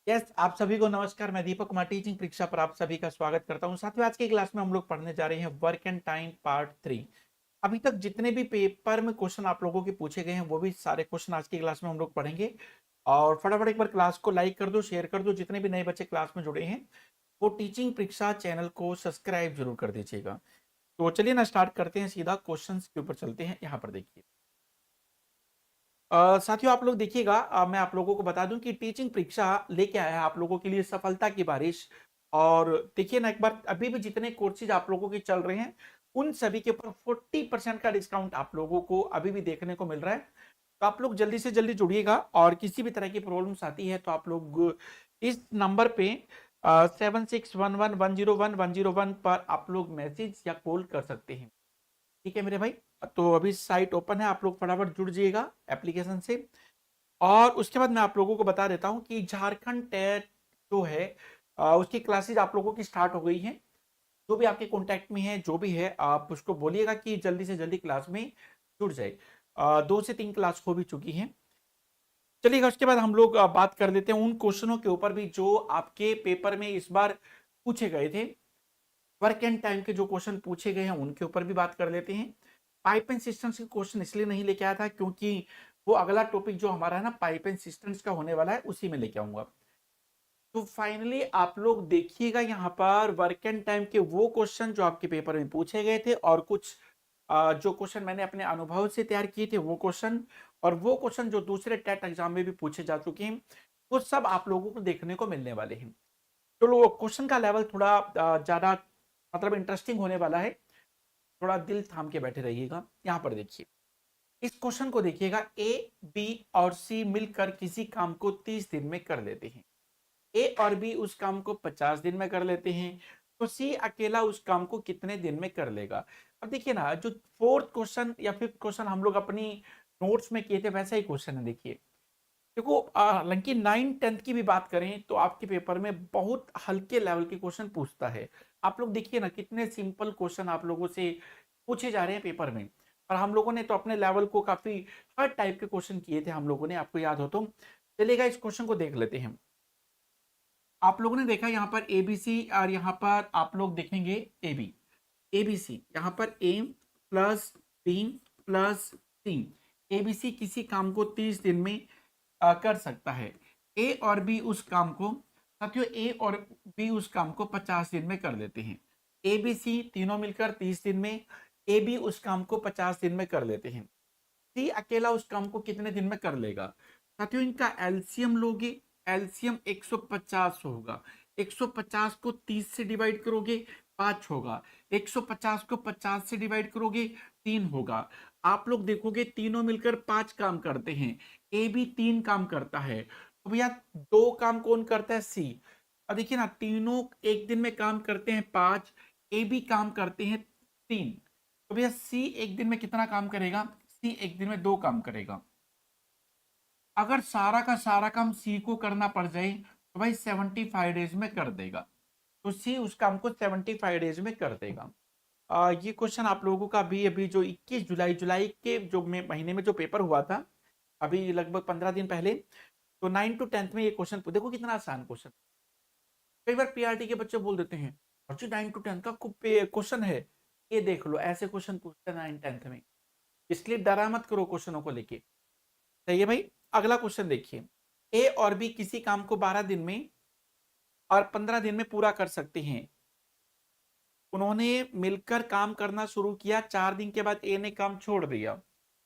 Yes, आप सभी को नमस्कार। मैं दीपक कुमार टीचिंग परीक्षा पर आप सभी का स्वागत करता हूं। साथियों, आज की क्लास में हम लोग पढ़ने जा रहे हैं वर्क एंड टाइम पार्ट 3। अभी तक जितने भी पेपर में क्वेश्चन आप लोगों के पूछे गए हैं वो भी सारे क्वेश्चन आज की क्लास में हम लोग पढ़ेंगे। और फटाफट एक बार क्लास को लाइक कर दो, शेयर कर दो। जितने भी नए बच्चे क्लास में जुड़े हैं वो टीचिंग परीक्षा चैनल को सब्सक्राइब जरूर कर दीजिएगा। तो चलिए ना, स्टार्ट करते हैं, सीधा क्वेश्चन के ऊपर चलते हैं। यहाँ पर देखिए साथियों, आप लोग देखिएगा, मैं आप लोगों को बता दूं कि टीचिंग परीक्षा लेके आया है आप लोगों के लिए सफलता की बारिश। और देखिए ना एक बार, अभी भी जितने कोर्सेज आप लोगों के चल रहे हैं उन सभी के ऊपर 40% का डिस्काउंट आप लोगों को अभी भी देखने को मिल रहा है। तो आप लोग जल्दी से जल्दी जुड़िएगा, और किसी भी तरह की प्रॉब्लम्स आती है तो आप लोग इस नंबर पे 7611101101 पर आप लोग मैसेज या कॉल कर सकते हैं। ठीक है मेरे भाई। तो अभी साइट ओपन है, आप लोग फटाफट जुड़ जाइएगा एप्लीकेशन से। और उसके बाद मैं आप लोगों को बता देता हूं कि झारखंड टेट जो है उसकी क्लासेस आप लोगों की स्टार्ट हो गई हैं। जो भी आपके कांटेक्ट में है, जो भी है, आप उसको बोलिएगा कि जल्दी से जल्दी क्लास में जुड़ जाए। 2 से 3 क्लास हो भी चुकी हैं। चलिएगा, उसके बाद हम लोग बात कर लेते हैं उन क्वेश्चनों के ऊपर भी जो आपके पेपर में इस बार पूछे गए थे। वर्क एंड टाइम के जो क्वेश्चन पूछे गए हैं उनके ऊपर भी बात कर लेते हैं। पाइप एंड सिस्टम्स के क्वेश्चन इसलिए नहीं लेके आया था क्योंकि वो अगला टॉपिक जो हमारा है ना, पाइप एंड सिस्टम्स का होने वाला है, उसी में लेके आऊंगा। तो फाइनली आप लोग देखिएगा यहाँ पर वर्क एंड टाइम के वो क्वेश्चन जो आपके पेपर में पूछे गए थे, और कुछ जो क्वेश्चन मैंने अपने अनुभव से तैयार किए थे वो क्वेश्चन, और वो क्वेश्चन जो दूसरे टेट एग्जाम में भी पूछे जा चुके हैं, वो सब आप लोगों को देखने को मिलने वाले हैं। चलो, क्वेश्चन का लेवल थोड़ा ज्यादा मतलब इंटरेस्टिंग होने वाला है। थोड़ा दिल थाम के बैठे रहिएगा। यहाँ पर देखिए, इस क्वेश्चन को देखिएगा। ए, बी और सी मिलकर किसी काम को 30 दिन में कर लेते हैं। ए और बी उस काम को 50 दिन में कर लेते हैं। तो सी अकेला उस काम को कितने दिन में कर लेगा? अब देखिए ना, जो फोर्थ क्वेश्चन या फिफ्थ क्वेश्चन हम लोग अपनी नोट्स में किए थे वैसा ही क्वेश्चन है। देखिए, देखो, हालांकि 9th 10th की भी बात करें तो आपके पेपर में बहुत हल्के लेवल के क्वेश्चन पूछता है। आप लोग देखिए ना, कितने सिंपल क्वेश्चन आप लोगों से पूछे जा रहे हैं पेपर में। और हम लोगों ने तो अपने लेवल को काफी हर टाइप के क्वेश्चन किए थे हम लोगों ने, आपको याद हो तो। चलिएगा, इस क्वेश्चन को देख लेते हैं। आप लोगों ने देखा यहाँ पर एबीसी, और यहाँ पर आप लोग देखेंगे ए बी। एबीसी यहाँ पर ए प्लस बी प्लस सी। एबीसी किसी काम को 30 दिन में कर सकता है। ए और बी उस काम को, साथियों, ए और बी उस काम को 50 दिन में कर लेते हैं। ए बी सी तीनों मिलकर 30 दिन में, ए बी उस काम को 50 दिन में कर लेते हैं। सी अकेला उस काम को कितने दिन में कर लेगा? साथियों, इनका एलसीएम लोगे, एलसीएम 150 होगा। 150 को 30 से डिवाइड करोगे 5 होगा। 150 को 50 से डिवाइड करोगे 3 होगा। आप लोग देखोगे तीनों मिलकर 5 काम करते हैं। ए भी 3 काम करता है। तो भैया, 2 काम कौन करता है? सी। अब देखिए ना, तीनों एक दिन में काम करते हैं 5, ए भी काम करते हैं 3। तो भैया, सी एक दिन में कितना काम करेगा? सी एक दिन में 2 काम करेगा। अगर सारा का सारा काम सी को करना पड़ जाए तो भाई 75 डेज में कर देगा। तो सी उस काम को 75 डेज में कर देगा। ये क्वेश्चन आप लोगों का भी अभी जो 21 जुलाई जुलाई के जो महीने में जो पेपर हुआ था, अभी लगभग 15 दिन पहले, तो 9 to 10th में ये क्वेश्चन देखो कितना आसान क्वेश्चन। कई बार पीआरटी के बच्चे बोल देते हैं, और जो 9 to 10 का क्वेश्चन है, ये देख लो, ऐसे क्वेश्चन पूछते हैं 9th 10th में। इसलिए डरा मत करो क्वेश्चनों को लेके। सही है भाई। अगला क्वेश्चन देखिए। ए और बी किसी काम को 12 दिन में और 15 दिन में पूरा कर सकते हैं। उन्होंने मिलकर काम करना शुरू किया। 4 दिन के बाद ए ने काम छोड़ दिया।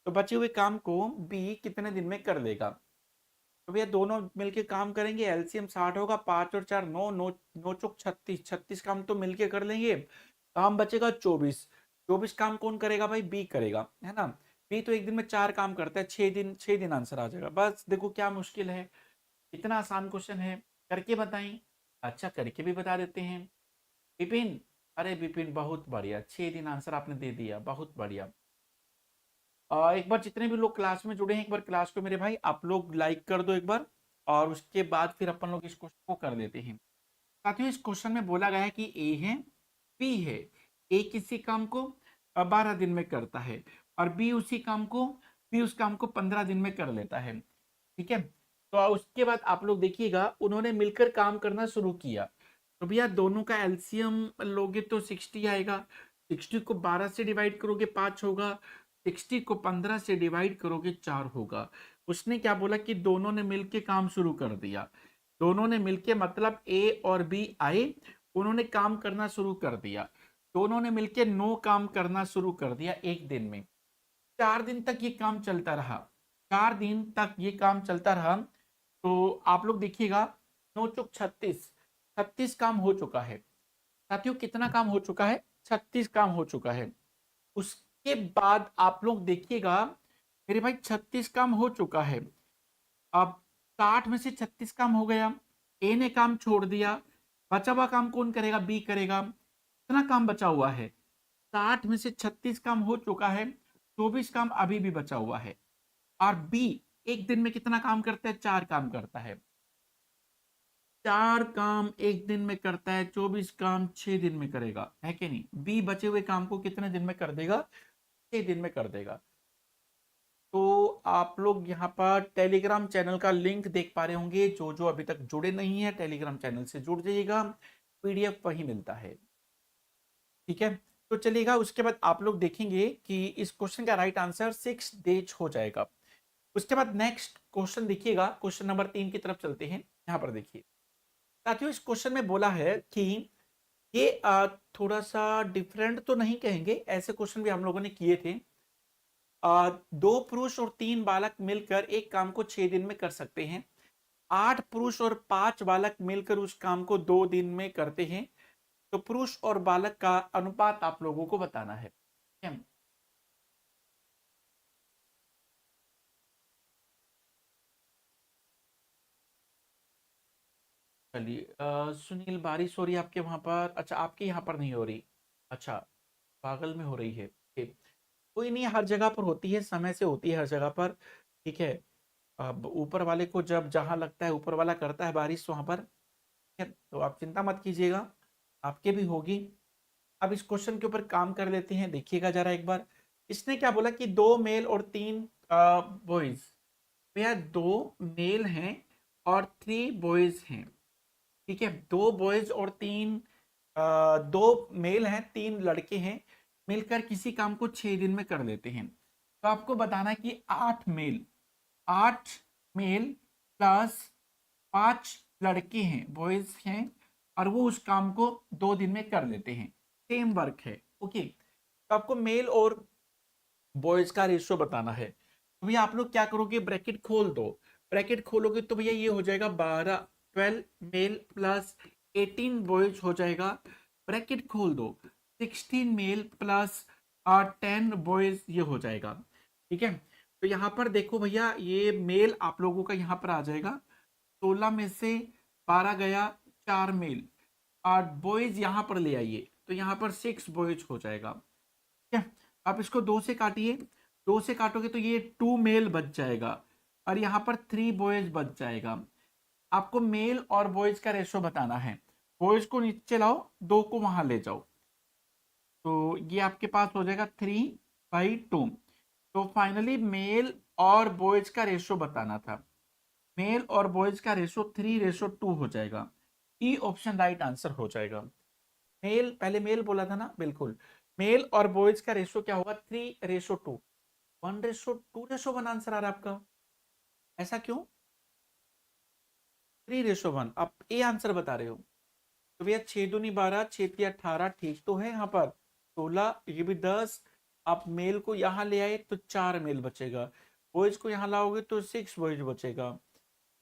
तो बचे हुए काम को बी कितने दिन में कर लेगा? तो भैया, दोनों मिलके काम करेंगे, एलसीएम 60 होगा, 5 और 4 9, 9 9 चौक 36, 36 काम तो मिलके कर लेंगे। काम बचेगा 24। 24 काम कौन करेगा भाई? बी करेगा, है ना। बी तो एक दिन में 4 काम करता है, 6 दिन, 6 दिन आंसर आ जाएगा। बस देखो क्या मुश्किल है, इतना आसान क्वेश्चन है। करके बताएं? अच्छा, करके भी बता देते हैं। विपिन, अरे विपिन बहुत बढ़िया, 6 दिन आंसर आपने दे दिया, बहुत बढ़िया। एक बार जितने भी लोग क्लास में जुड़े हैं, एक बार क्लास को मेरे भाई आप लोग लाइक कर दो एक बार। और उसके बाद फिर अपन लोग इस क्वेश्चन को कर लेते हैं। साथियों, इस क्वेश्चन में बोला गया है कि ए है, बी है। ए किसी काम को 12 दिन में करता है, और बी उसी काम को, बी उस काम को 15 दिन में कर लेता है। ठीक है। तो उसके बाद आप लोग देखिएगा उन्होंने मिलकर काम करना शुरू किया। तो भैया दोनों का एलसीएम लोगे तो 60 आएगा। 60 को 12 से डिवाइड करोगे 5 होगा। 60 को 15 से डिवाइड करोगे 4 होगा। उसने क्या बोला कि दोनों ने मिलके काम शुरू कर दिया। दोनों ने मिलके मतलब ए और बी आए, उन्होंने काम करना शुरू कर दिया। दोनों ने मिलके 9 काम करना शुरू कर दिया एक दिन में। 4 दिन तक ये काम चलता रहा। 4 दिन तक ये काम चलता रहा। तो आप लोग देखिएगा 9 चौक 36, 36 काम हो चुका है। साथियों कितना काम हो चुका है? 36 काम हो चुका है। उसके बाद आप लोग देखिएगा मेरे भाई 36 काम हो चुका है। अब 60 में से 36 काम हो गया, ए ने काम छोड़ दिया, बचा हुआ काम कौन करेगा? बी करेगा। कितना काम बचा हुआ है? 60 में से 36 काम हो चुका है, 24 काम अभी भी बचा हुआ है। और बी एक दिन में कितना काम करता है? 4 काम करता है। 4 काम एक दिन में करता है, 24 काम 6 दिन में करेगा, है कि नहीं? बी बचे हुए काम को कितने दिन में कर देगा? 6 दिन में कर देगा। तो आप लोग यहाँ पर टेलीग्राम चैनल का लिंक देख पा रहे होंगे। जो जो अभी तक जुड़े नहीं है टेलीग्राम चैनल से जुड़ जाइएगा, पीडीएफ वही मिलता है। ठीक है, तो चलिएगा उसके बाद आप लोग देखेंगे कि इस क्वेश्चन का राइट आंसर 6 डेज हो जाएगा। उसके बाद नेक्स्ट क्वेश्चन देखिएगा, क्वेश्चन नंबर 3 की तरफ चलते हैं। यहाँ पर देखिए साथियों, इस क्वेश्चन में बोला है कि ये थोड़ा सा डिफरेंट तो नहीं कहेंगे, ऐसे क्वेश्चन भी हम लोगों ने किए थे। 2 पुरुष और 3 बालक मिलकर एक काम को 6 दिन में कर सकते हैं। 8 पुरुष और 5 बालक मिलकर उस काम को 2 दिन में करते हैं। तो पुरुष और बालक का अनुपात आप लोगों को बताना है। चलिए सुनील, बारिश हो रही है आपके वहां पर? अच्छा, आपके यहाँ पर नहीं हो रही। अच्छा, पागल में हो रही है। ठीक, कोई नहीं, हर जगह पर होती है, समय से होती है हर जगह पर। ठीक है, अब ऊपर वाले को जब जहां लगता है ऊपर वाला करता है बारिश वहां पर। ठीक है, तो आप चिंता मत कीजिएगा, आपके भी होगी। अब इस क्वेश्चन के ऊपर काम कर लेते हैं, देखिएगा जरा एक बार। इसने क्या बोला कि 2 मेल और 3 बॉयज। भैया 2 मेल हैं और 3 बॉयज हैं। ठीक है, 2 बॉयज और 2 मेल हैं, 3 लड़के हैं, मिलकर किसी काम को 6 दिन में कर लेते हैं। तो आपको बताना है कि 8 मेल प्लस 5 लड़के हैं, बॉयज हैं, और वो उस काम को 2 दिन में कर लेते हैं। सेम वर्क है। ओके, तो आपको मेल और बॉयज का रेशियो बताना है। तो भैया आप लोग क्या करोगे? ब्रैकेट खोल दो। ब्रैकेट खोलोगे तो भैया ये हो जाएगा 12 मेल प्लस 18 बॉयज हो जाएगा। ब्रैकेट खोल दो, 16 मेल प्लस 10 बॉयज ये हो जाएगा। ठीक है, तो यहाँ पर देखो भैया, ये मेल आप लोगों का यहाँ पर आ जाएगा। 16 में से 12 गया, 4 मेल, और बॉयज यहाँ पर ले आइए तो यहाँ पर 6 बॉयज हो जाएगा। ठीक है, आप इसको 2 से काटिए। 2 से काटोगे तो ये 2 मेल बच जाएगा, और यहाँ पर 3 बॉयज बच जाएगा। आपको मेल और बॉयज का रेशो बताना है। बॉयज को नीचे लाओ, 2 को वहां ले जाओ, तो ये आपके पास हो जाएगा 3/2। तो फाइनली मेल और बॉयज का रेशो बताना था। मेल और बॉयज का रेशो 3:2 हो जाएगा। ई ऑप्शन राइट आंसर हो जाएगा। मेल, पहले मेल बोला था ना, बिल्कुल। मेल और बॉयज का रेशो क्या होगा? 3:2। 1:2:1 आंसर आ रहा है आपका, ऐसा क्यों? 3:1 आप ए आंसर बता रहे हो। तो भैया 6 दूनी 12, 6 तिया 18, ठीक तो है। यहाँ पर 16, ये भी 10। आप मेल को यहाँ ले आए तो 4 मेल बचेगा। बॉयज को यहाँ लाओगे तो 6 बॉयज बचेगा।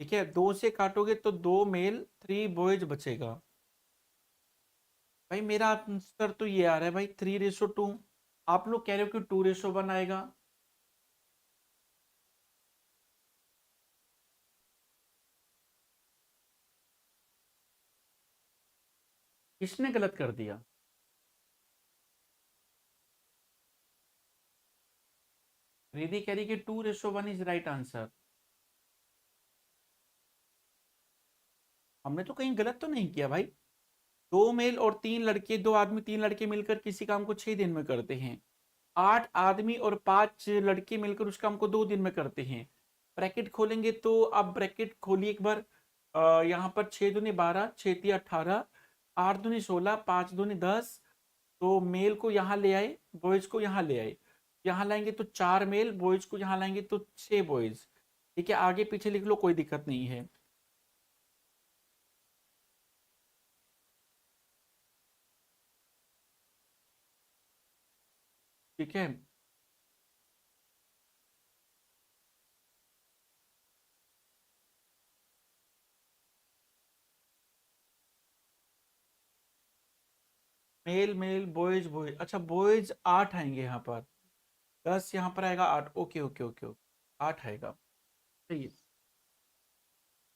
ठीक है, 2 से काटोगे तो 2 मेल 3 बॉयज बचेगा। भाई मेरा आंसर तो ये आ रहा है भाई 3:2। आप लोग कह रहे हो कि 2:1 आएगा। किसने गलत कर दिया? रिधि कह रही कि 2:1 इज राइट आंसर। हमने तो कहीं गलत तो नहीं किया भाई। 2 मेल और 3 लड़के, 2 आदमी 3 लड़के मिलकर किसी काम को 6 दिन में करते हैं। 8 आदमी और 5 लड़के मिलकर उस काम को 2 दिन में करते हैं। ब्रैकेट खोलेंगे तो आप ब्रैकेट खोलिए एक बार। यहाँ पर 6 दूनी 12, 6 तिया 18, 8 दूनी 16, 5 दूनी 10। तो मेल को यहाँ ले आए, बॉयज को यहाँ ले आए। यहाँ लाएंगे तो 4 मेल, बॉयज को यहाँ लाएंगे तो 6 बॉयज। ठीक है, आगे पीछे लिख लो, कोई दिक्कत नहीं है। ठीक है, मेल मेल बॉयज बॉयज, अच्छा बॉयज 8 आएंगे यहाँ पर, 10 यहाँ पर आएगा 8। ओके ओके ओके ओके, 8 आएगा। सही है।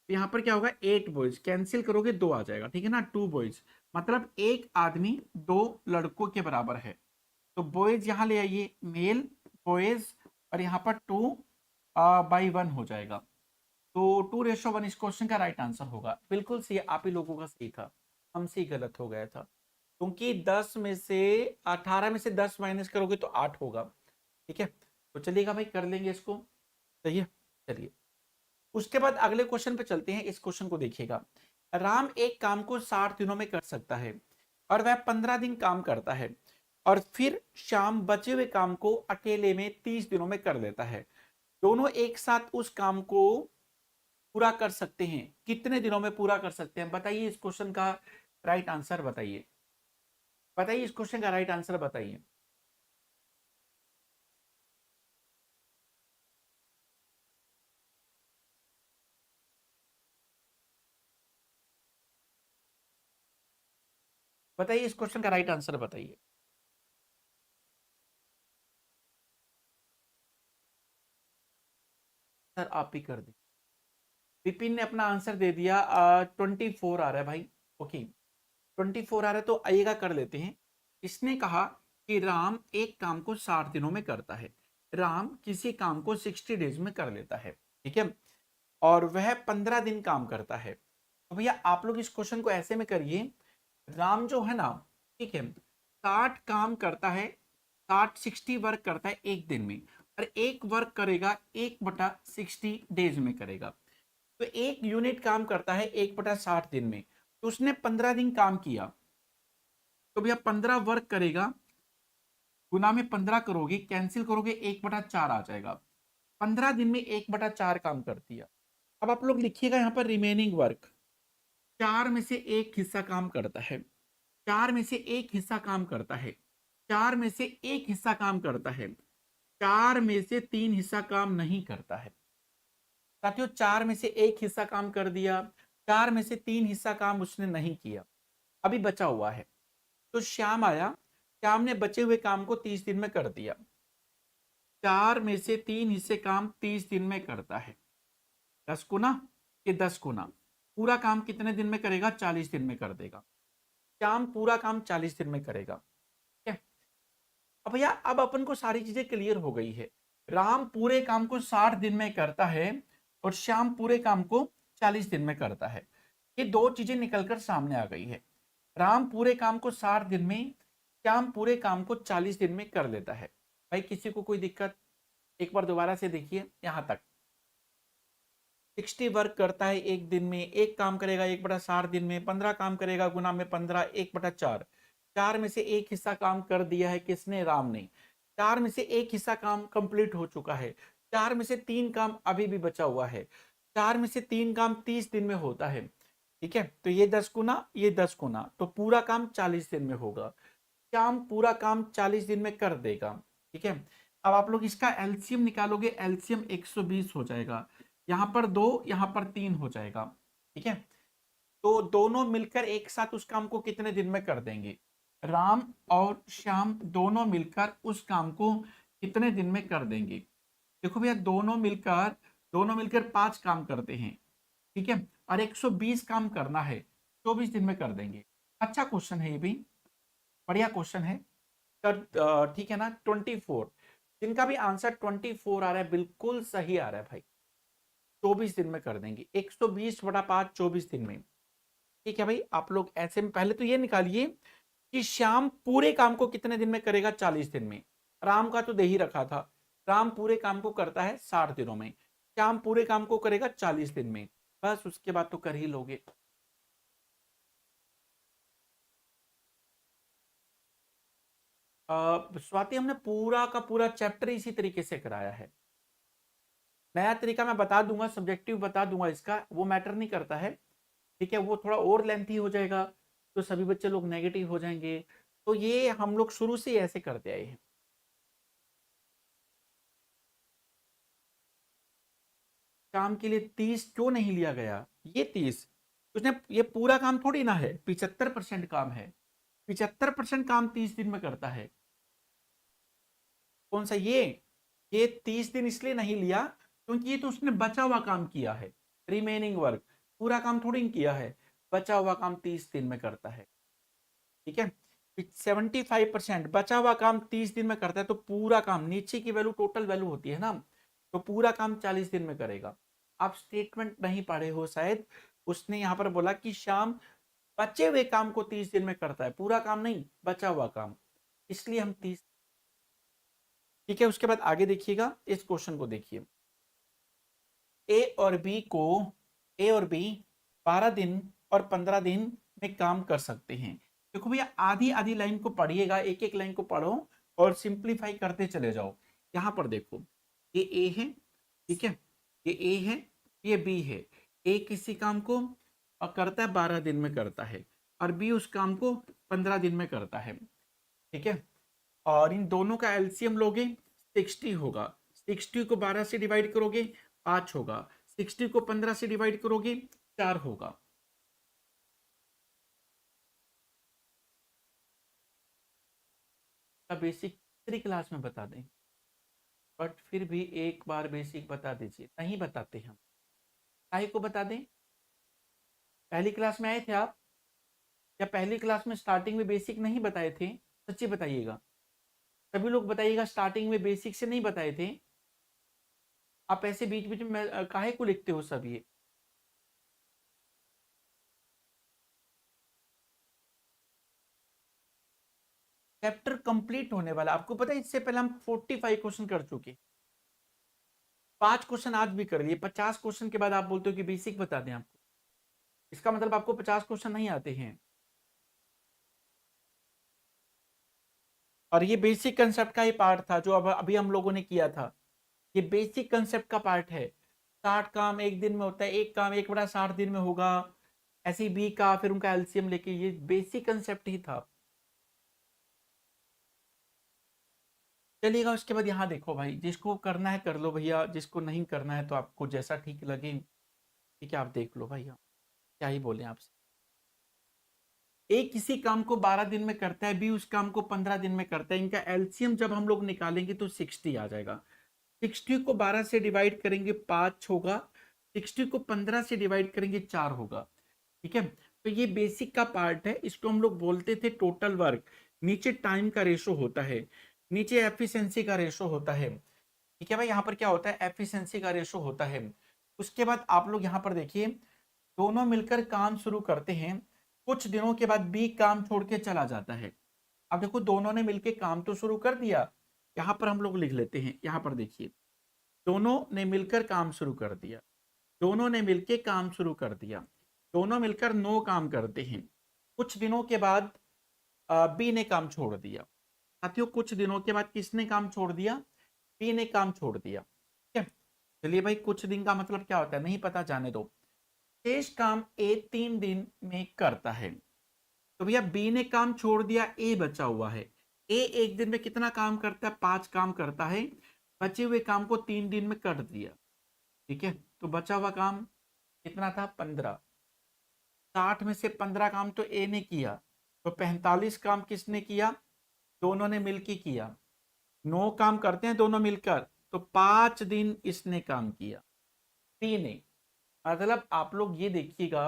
यहाँ पर क्या होगा, 8 बॉयज कैंसिल करोगे 2 आ जाएगा, ठीक है ना, 2 बॉयज, मतलब एक आदमी 2 लड़कों के बराबर है। तो बॉयज यहाँ ले आइए, मेल बॉयज, और यहाँ पर 2/1 हो जाएगा। तो 2:1 इस क्वेश्चन का राइट आंसर होगा। बिल्कुल सही, आप ही लोगों का सही था, हमसे ही गलत हो गया था। क्योंकि 10 में से 18 में से 10 माइनस करोगे तो 8 होगा। ठीक है, तो चलिएगा भाई, कर लेंगे इसको। सही है, चलिए उसके बाद अगले क्वेश्चन पे चलते हैं। इस क्वेश्चन को देखिएगा। राम एक काम को 60 दिनों में कर सकता है और वह 15 दिन काम करता है, और फिर शाम बचे हुए काम को अकेले में 30 दिनों में कर लेता है। दोनों एक साथ उस काम को पूरा कर सकते हैं, कितने दिनों में पूरा कर सकते हैं? बताइए इस क्वेश्चन का राइट आंसर बताइए। बताइए इस क्वेश्चन का राइट आंसर बताइए। बताइए इस क्वेश्चन का राइट आंसर बताइए। सर आप ही कर दी। विपिन ने अपना आंसर दे दिया, 24 आ रहा है भाई। ओके, 24 आ रहा है, तो आइएगा कर लेते हैं। इसने कहा कि राम एक काम को 60 दिनों में करता है, राम किसी काम को 60 डेज में कर लेता है, ठीक है, और वह 15 दिन काम करता है। तो भैया आप लोग इस क्वेश्चन को ऐसे में करिए, राम जो है ना, ठीक है, 60 काम करता है, 60 वर्क करता है एक दिन में, और एक वर्क करेगा 1/60 डेज में करेगा। तो एक यूनिट काम करता है 1/60 दिन में, तो उसने 15 दिन काम किया। तो भैया 15 वर्क करेगा, गुना में 15 करोगे, कैंसिल करोगे, 1/4 आ जाएगा। 15 दिन में 1/4 काम कर दिया। अब आप लोग लिखिएगा यहाँ पर रिमेनिंग वर्क। 4 में से एक हिस्सा काम करता है, 4 में से एक हिस्सा काम करता है, 4 में से एक हिस्सा काम करता है, 4 में से 3 हिस्सा काम नहीं करता है। साथियों 4 में से एक हिस्सा काम कर दिया, 4 में से 3 हिस्सा काम उसने नहीं किया, अभी बचा हुआ है। तो श्याम आया, श्याम ने बचे हुए काम को 30 दिन में कर दिया। 4 में से 3 हिस्से काम 30 दिन में करता है, 10 गुना, ये 10 गुना, पूरा काम कितने दिन में करेगा? 40 दिन में कर देगा। श्याम पूरा काम 40 दिन में करेगा। ठीक है, अब भैया अब अपन को सारी चीजें क्लियर हो गई है। राम पूरे काम को 60 दिन में करता है और श्याम पूरे काम को 40 दिन में करता है। ये दो चीजें निकलकर सामने आ गई है। राम पूरे काम को 60 दिन में, श्याम पूरे काम को 40 दिन में कर लेता है। भाई किसी को कोई दिक्कत? एक बार दोबारा से देखिए यहां तक। 60 वर्क करता है एक दिन में, एक काम करेगा 1/60 दिन में, 15 काम करेगा, गुना में 15, 1/4। 4 में से एक हिस्सा काम कर दिया है किसने? राम ने। 4 में से एक हिस्सा काम कंप्लीट हो चुका है, 4 में से 3 काम अभी भी बचा हुआ है, 4 में से 3 काम 30 दिन में होता है। ठीक है, तो ये 10 गुना, ये 10 गुना, तो पूरा काम 40 दिन में होगा। श्याम पूरा काम 40 दिन में कर देगा। ठीक है, अब आप लोग इसका एलसीएम निकालोगे, एलसीएम 120 हो जाएगा, यहां पर 2, यहां पर 3 हो जाएगा। ठीक है, तो दोनों मिलकर एक साथ उस काम को कितने दिन में कर देंगे? राम और श्याम दोनों मिलकर उस काम को कितने दिन में कर देंगे? देखो भैया दोनों मिलकर 5 काम करते हैं, ठीक है, और 120 काम करना है, 24 दिन में कर देंगे। अच्छा क्वेश्चन है ये भी, बढ़िया क्वेश्चन है। ठीक है ना, 24, जिनका भी आंसर 24 आ रहा है बिल्कुल सही आ रहा है भाई, 24 दिन में कर देंगे, 120/5 24 दिन में। ठीक है भाई, आप लोग ऐसे में पहले तो ये निकालिए कि श्याम पूरे काम को कितने दिन में करेगा? 40 दिन में। राम का तो दे ही रखा था, राम पूरे काम को करता है 60 दिनों में, श्याम पूरे काम को करेगा 40 दिन में, बस उसके बाद तो कर ही लोगे। स्वाति हमने पूरा का पूरा चैप्टर इसी तरीके से कराया है। नया तरीका मैं बता दूंगा, सब्जेक्टिव बता दूंगा, इसका वो मैटर नहीं करता है, ठीक है। वो थोड़ा और लेंथी हो जाएगा तो सभी बच्चे लोग नेगेटिव हो जाएंगे, तो ये हम लोग शुरू से ऐसे करते आए हैं। काम के लिए 30 क्यों नहीं लिया गया? ये 30 उसने, ये पूरा काम थोड़ी ना है, 75% काम है। 75% काम 30 दिन में करता है। कौन सा ये 30 दिन इसलिए नहीं लिया क्योंकि ये तो उसने बचा हुआ काम किया है, रिमेनिंग वर्क। पूरा काम थोड़ी किया है, बचा हुआ काम 30 दिन में करता है, ठीक है। 75% बचा हुआ काम 30 दिन में करता है, तो पूरा काम, नीचे की वैल्यू टोटल वैल्यू होती है ना, तो पूरा काम 40 दिन में करेगा। आप स्टेटमेंट नहीं पढ़े हो शायद, उसने यहां पर बोला कि शाम बचे हुए काम को 30 दिन में करता है, पूरा काम नहीं, बचा हुआ काम, इसलिए हम 30। ठीक है, उसके बाद आगे देखिएगा, इस क्वेश्चन को देखिए। ए और बी को ए और बी 12 दिन और 15 दिन में काम कर सकते हैं। देखो भैया, आधी आधी लाइन को पढ़िएगा, एक एक लाइन को पढ़ो और सिंप्लीफाई करते चले जाओ। यहां पर देखो, ये ए है, ठीक है, ये ए है, ये बी है। ए किसी काम को करता है 12 दिन में करता है, और बी उस काम को 15 दिन में करता है, ठीक है। और इन दोनों का एलसीएम लोगे 60 होगा। 60 को 12 से डिवाइड करोगे 5 होगा। 60 को 15 से डिवाइड करोगे 4 होगा। का बेसिक तीसरी क्लास में बता दें, बट फिर भी एक बार बेसिक बता दीजिए। नहीं बताते हम, काहे को बता दें? पहली क्लास में आए थे आप, या पहली क्लास में स्टार्टिंग में बेसिक नहीं बताए थे? सच्ची बताइएगा, सभी लोग बताइएगा, स्टार्टिंग में बेसिक से नहीं बताए थे? आप ऐसे बीच बीच में काहे को लिखते हो सब ये? चैप्टर कंप्लीट होने वाला, आपको पता है इससे पहले हम 45 क्वेश्चन कर चुके। 5 क्वेश्चन आज भी कर लिए, 50 क्वेश्चन के बाद आप बोलते हो कि बेसिक बता दें आपको, इसका मतलब आपको 50 क्वेश्चन नहीं आते हैं। और ये बेसिक कंसेप्ट का ही पार्ट था जो अब अभी हम लोगों ने किया था। ये बेसिक कंसेप्ट का पार्ट है। 60 काम एक दिन में होता है, एक काम 1/60 दिन में होगा, ऐसे ही बी का फिर उनका एलसीएम लेके, ये बेसिक कंसेप्ट ही था। चलिएगा, उसके बाद यहाँ देखो भाई, जिसको करना है कर लो भैया, जिसको नहीं करना है तो आपको जैसा ठीक लगे, ठीक है, आप देख लो भैया, क्या ही बोले आपसे। ए किसी काम को 12 दिन में करता है, बी उस काम को 15 दिन में करता है। इनका एलसीएम जब हम लोग निकालेंगे तो 60 आ जाएगा। 60 को 12 से डिवाइड करेंगे 5 होगा, 60 को 15 से डिवाइड करेंगे 4 होगा, ठीक है। तो ये बेसिक का पार्ट है, इसको हम लोग बोलते थे टोटल वर्क। नीचे टाइम का रेशो होता है, नीचे एफिशिएंसी का रेशो होता है, ठीक है भाई। यहाँ पर क्या होता है, एफिशिएंसी का रेशो होता है। उसके बाद आप लोग यहाँ पर देखिए, दोनों मिलकर काम शुरू करते हैं, कुछ दिनों के बाद बी काम छोड़ के चला जाता है। अब देखो, दोनों ने मिलकर काम तो शुरू कर दिया, यहाँ पर हम लोग लिख लेते हैं, यहाँ पर देखिए, दोनों ने मिलकर काम शुरू कर दिया, दोनों ने मिलकर काम शुरू कर दिया, दोनों मिलकर 9 काम करते हैं। कुछ दिनों के बाद बी ने काम छोड़ दिया। साथियों, कुछ दिनों के बाद किसने काम छोड़ दिया? बी ने काम छोड़ दिया, ठीक है। चलिए भाई, कुछ दिन का मतलब क्या होता है नहीं पता, जाने दो। शेष काम ए 3 दिन में करता है। तो भैया बी ने काम छोड़ दिया, ए बचा हुआ है। ए एक दिन में कितना काम करता है? 5 काम करता है। बचे हुए काम को 3 दिन में कर दिया, ठीक है। तो बचा हुआ काम कितना था? 15। 60 में से 15 काम तो ए ने किया, तो 45 काम किसने किया? दोनों ने मिलकर किया। 9 काम करते हैं दोनों मिलकर, तो 5 दिन इसने काम किया, बी ने। मतलब आप लोग ये देखिएगा,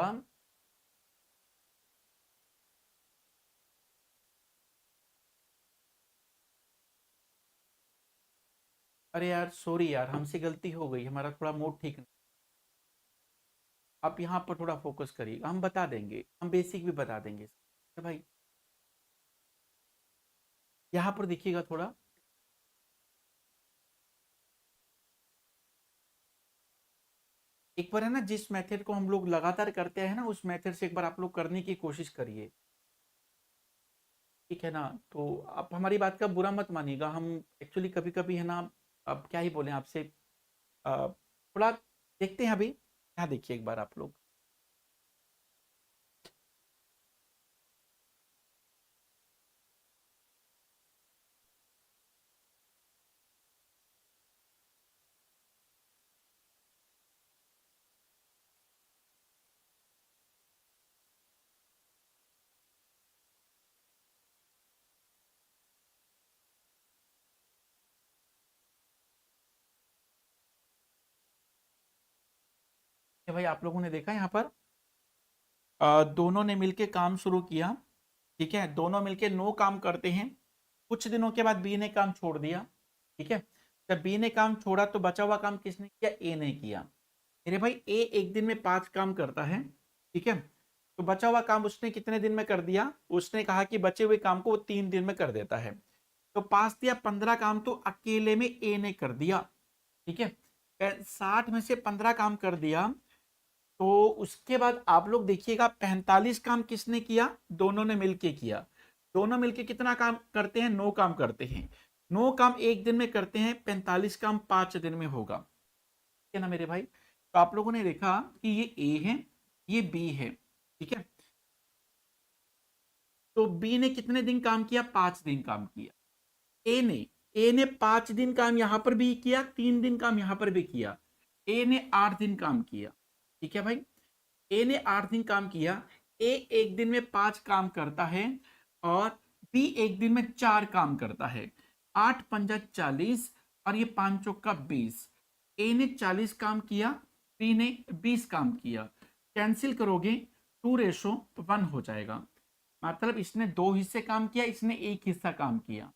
अरे यार सॉरी यार, हमसे गलती हो गई, हमारा थोड़ा मूड ठीक नहीं। आप यहाँ पर थोड़ा फोकस करिएगा, हम बता देंगे, हम बेसिक भी बता देंगे भाई। यहाँ पर देखिएगा थोड़ा, एक बार है ना, जिस मेथड को हम लोग लगातार करते हैं ना, उस मेथड से एक बार आप लोग करने की कोशिश करिए, ठीक है ना। तो आप हमारी बात का बुरा मत मानिएगा, हम एक्चुअली कभी कभी है ना, अब क्या ही बोले आपसे, थोड़ा देखते हैं अभी। यहाँ देखिए एक बार आप लोग, ये भाई आप लोगों ने देखा यहाँ पर, दोनों ने मिलके काम शुरू किया, ठीक है, दोनों मिलके 9 काम करते हैं। कुछ दिनों के बाद बी ने काम छोड़ दिया, ठीक है। जब बी ने काम छोड़ा तो बचा हुआ काम किसने किया, ए ने किया। मेरे भाई ए एक दिन में 5 काम करता है, ठीक है। तो बचा हुआ काम उसने कितने दिन में कर दिया, उसने कहा कि बचे हुए काम को वो 3 दिन में कर देता है। तो 5 दिया 15 काम तो अकेले में ए ने कर दिया, ठीक है। 60 में से 15 काम कर दिया। तो उसके बाद आप लोग देखिएगा 45 काम किसने किया, दोनों ने मिलके किया। दोनों मिलके कितना काम करते हैं, 9 काम करते हैं। 9 काम एक दिन में करते हैं, 45 काम 5 दिन में होगा, ठीक है ना मेरे भाई। तो आप लोगों ने देखा कि ये ए है, ये बी है, ठीक है। तो बी ने कितने दिन काम किया, 5 दिन काम किया। ए ने ए ने 5 दिन काम यहां पर भी किया, 3 दिन काम यहां पर भी किया। ए ने 8 दिन काम किया, ठीक है भाई। ए ने 8 दिन काम किया। ए एक दिन में 5 काम करता है, और बी एक दिन में 4 काम करता है। 8 पंजा 40, और ये 5 चौका 20। ए ने 40 काम किया, बी ने 20 काम किया। कैंसिल करोगे 2:1 हो जाएगा। मतलब इसने 2 हिस्से काम किया, इसने एक हिस्सा काम किया।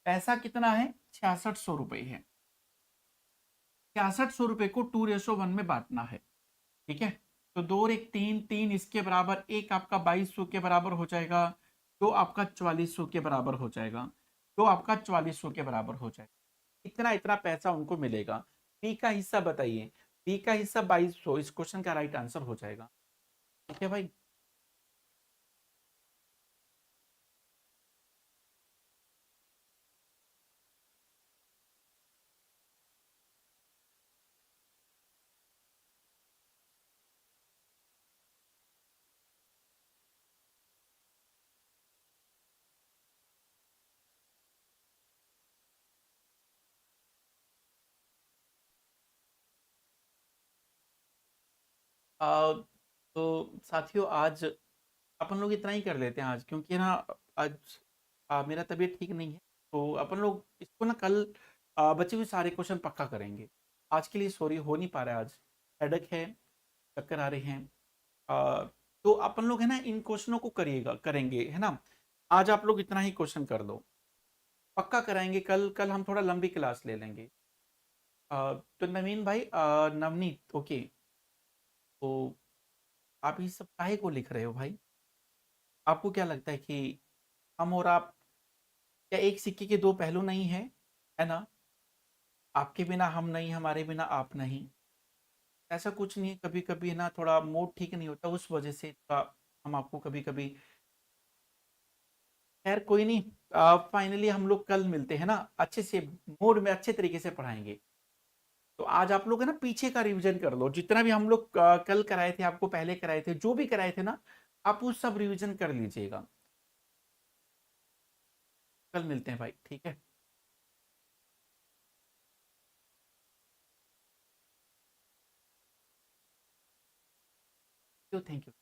पैसा कितना है, 6600 रुपए है। 6600 रुपए को 2:1 में बांटना है, ठीक है। तो 2 और 1 3, 3 इसके बराबर, एक आपका 2200 के बराबर हो जाएगा, दो आपका 4400 के बराबर हो जाएगा, दो आपका 4400 के बराबर हो जाएगा। इतना इतना पैसा उनको मिलेगा। बी का हिस्सा बताइए, बी का हिस्सा 2200, इस क्वेश्चन का राइट आंसर हो जाएगा, ठीक है भाई। तो साथियों आज अपन लोग इतना ही कर लेते हैं आज, क्योंकि ना आज मेरा तबीयत ठीक नहीं है। तो अपन लोग इसको ना कल बचे हुए सारे क्वेश्चन पक्का करेंगे। आज के लिए सॉरी, हो नहीं पा रहा है आज, हेडेक है, चक्कर आ रहे हैं। अ, तो अपन लोग है ना इन क्वेश्चनों को करिएगा, करेंगे है ना। आज आप लोग इतना ही क्वेश्चन कर दो, पक्का कराएंगे। कल कल हम थोड़ा लंबी क्लास ले लेंगे। तो नवीन भाई, नवनीत, ओके। तो आप ये सब काहे को लिख रहे हो भाई, आपको क्या लगता है कि हम और आप क्या एक सिक्के के दो पहलू नहीं है ना। आपके बिना हम नहीं, हमारे बिना आप नहीं, ऐसा कुछ नहीं है। कभी कभी है ना थोड़ा मूड ठीक नहीं होता, उस वजह से थोड़ा हम आपको कभी कभी, खैर कोई नहीं। फाइनली हम लोग कल मिलते हैं ना, अच्छे से मूड में अच्छे तरीके से पढ़ाएंगे। तो आज आप लोग है ना पीछे का रिवीजन कर लो, जितना भी हम लोग कल कराए थे, आपको पहले कराए थे, जो भी कराए थे ना, आप वो सब रिवीजन कर लीजिएगा। कल मिलते हैं भाई, ठीक है। तो थैंक यू।